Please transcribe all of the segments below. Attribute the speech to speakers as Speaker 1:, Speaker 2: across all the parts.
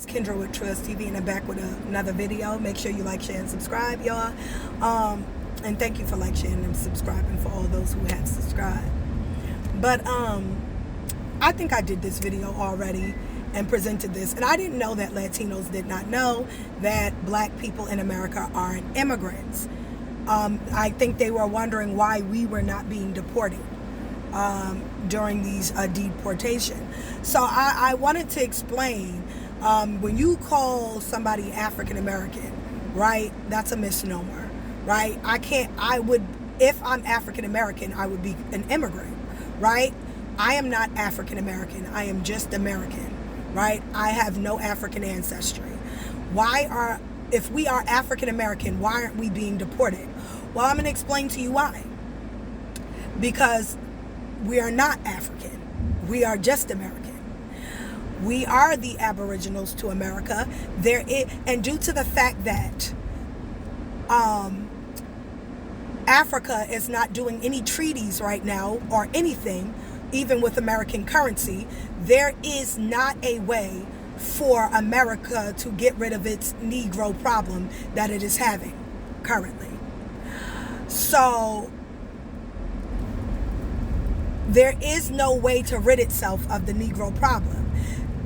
Speaker 1: It's Kendra with Trust TV, and I'm back with another video. Make sure you like, share, and subscribe, y'all. And thank you for like, sharing, and subscribing for all those who have subscribed. But I think I did this video already and presented this, and I didn't know that Latinos did not know that black people in America aren't immigrants. I think they were wondering why we were not being deported during these deportation. So I wanted to explain, when you call somebody African American, right, that's a misnomer, right? If I'm African American, I would be an immigrant, right? I am not African American. I am just American, right? I have no African ancestry. If we are African American, why aren't we being deported? Well, I'm going to explain to you why. Because we are not African. We are just American. We are the aboriginals to America. And due to the fact that Africa is not doing any treaties right now or anything, even with American currency, there is not a way for America to get rid of its Negro problem that it is having currently. So there is no way to rid itself of the Negro problem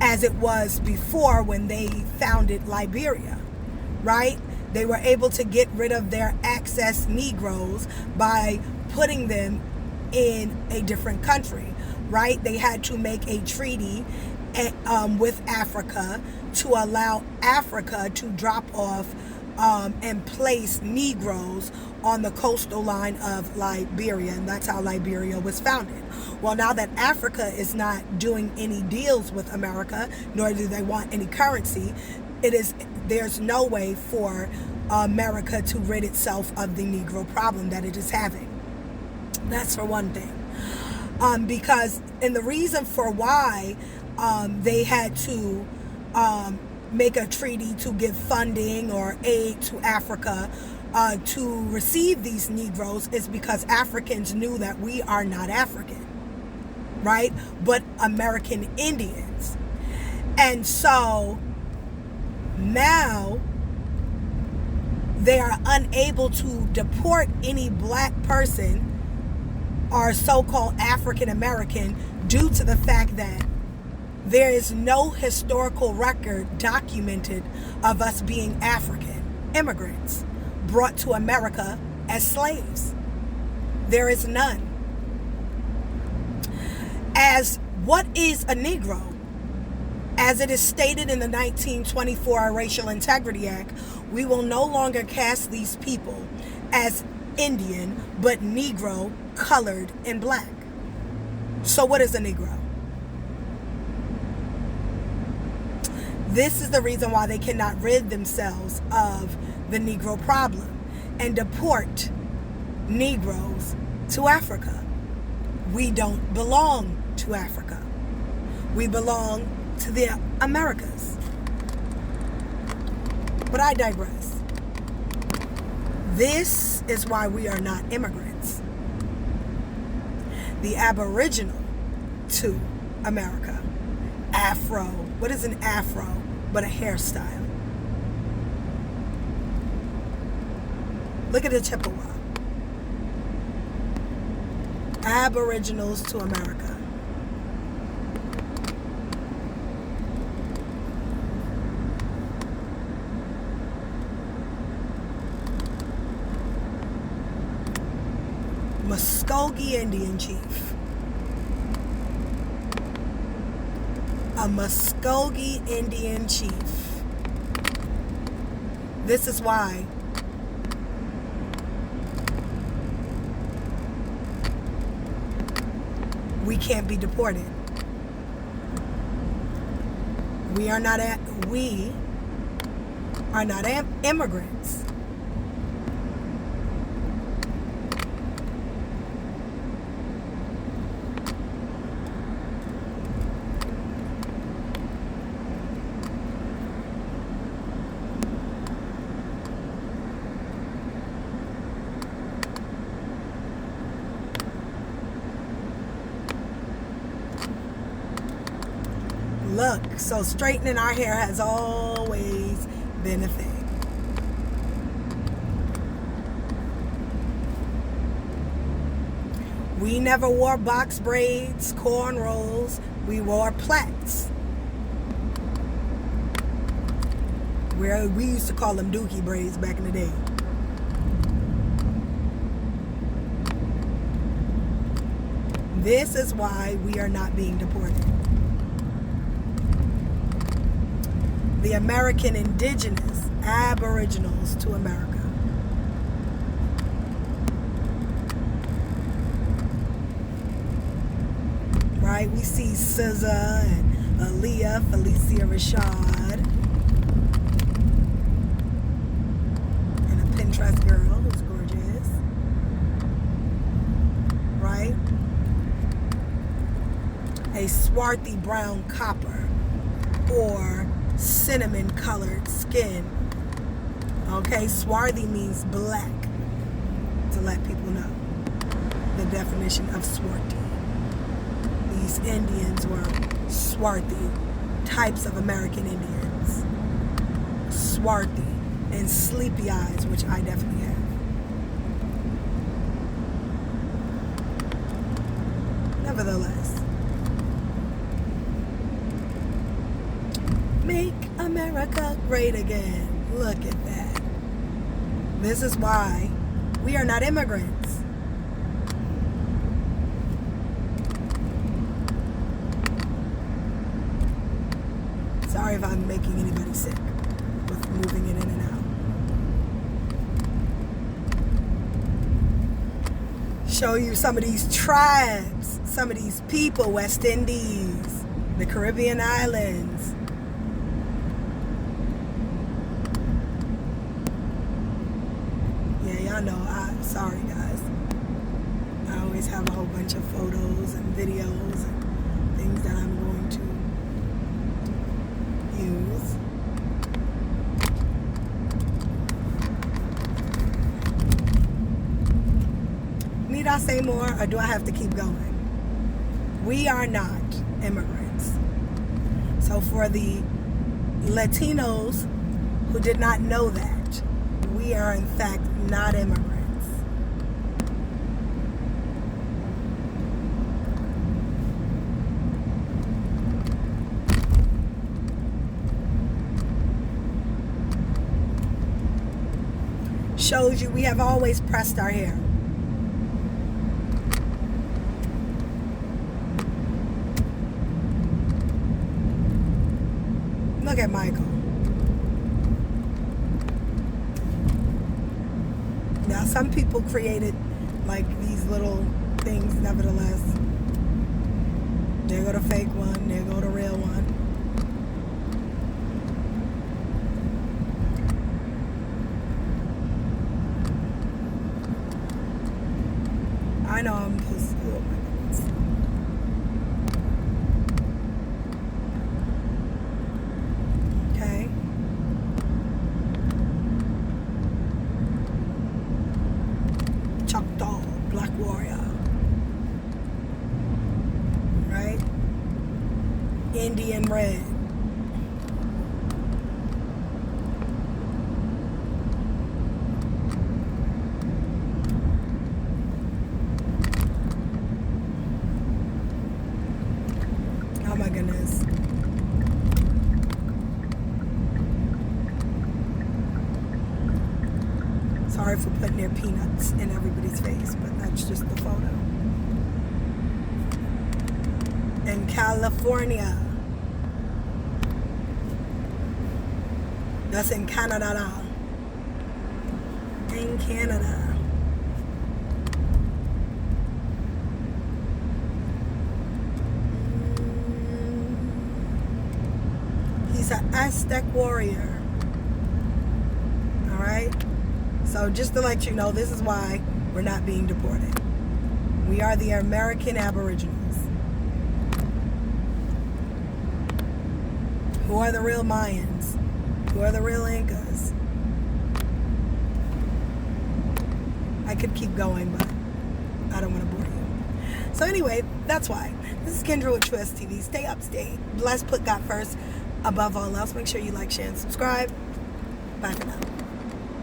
Speaker 1: as it was before when they founded Liberia, right? They were able to get rid of their excess Negroes by putting them in a different country, right? They had to make a treaty with Africa to allow Africa to drop off and place Negroes on the coastal line of Liberia, and that's how Liberia was founded. Well, now that Africa is not doing any deals with America, nor do they want any currency, there's no way for America to rid itself of the Negro problem that it is having. That's for one thing. And the reason for why they had to make a treaty to give funding or aid to Africa to receive these Negroes is because Africans knew that we are not African, right? But American Indians. And so now they are unable to deport any black person or so-called African American due to the fact that there is no historical record documented of us being African immigrants brought to America as slaves. There is none. As what is a Negro? As it is stated in the 1924 Racial Integrity Act, we will no longer cast these people as Indian, but Negro, colored, and black. So what is a Negro? This is the reason why they cannot rid themselves of the Negro problem and deport Negroes to Africa. We don't belong to Africa. We belong to the Americas. But I digress. This is why we are not immigrants. The aboriginal to America. Afro. What is an afro but a hairstyle? Look at the Chippewa. Aboriginals to America. Muskogee Indian chief. A Muskogee Indian chief. This is why we can't be deported. We are not immigrants. Look, so straightening our hair has always been a thing. We never wore box braids, cornrows. We wore plaits. We used to call them dookie braids back in the day. This is why we are not being deported. The American indigenous, aboriginals to America. Right? We see SZA and Aaliyah, Felicia Rashad, and a Pinterest girl who's gorgeous. Right? A swarthy brown copper or cinnamon colored skin. Okay, swarthy means black, to let people know the definition of swarthy. These Indians were swarthy, types of American Indians. Swarthy and sleepy eyes, which I definitely have. Nevertheless, make America great again. Look at that. This is why we are not immigrants. Sorry if I'm making anybody sick with moving it in and out. Show you some of these tribes, some of these people, West Indies, the Caribbean islands. Yeah, y'all know, sorry guys. I always have a whole bunch of photos and videos and things that I'm going to use. Need I say more, or do I have to keep going? We are not immigrants. So for the Latinos who did not know that, we are in fact not immigrants. Shows you we have always pressed our hair. Look at Michael. Now some people created like these little things, nevertheless. There go the fake one, there go the real one. I know I'm just, oh my goodness. Okay. Choctaw, Black Warrior. Right? Indian Red. Oh my goodness. Sorry for putting their peanuts in everybody's face, but that's just the photo. In California. That's in Canada now. In Canada. He's an Aztec warrior. Alright? So just to let you know, this is why we're not being deported. We are the American Aboriginals. Who are the real Mayans? Who are the real Incas? I could keep going, but I don't want to bore you. So anyway, that's why. This is Kendra with True TV. Stay up, stay blessed, put God first above all else. Make sure you like, share, and subscribe. Bye for now.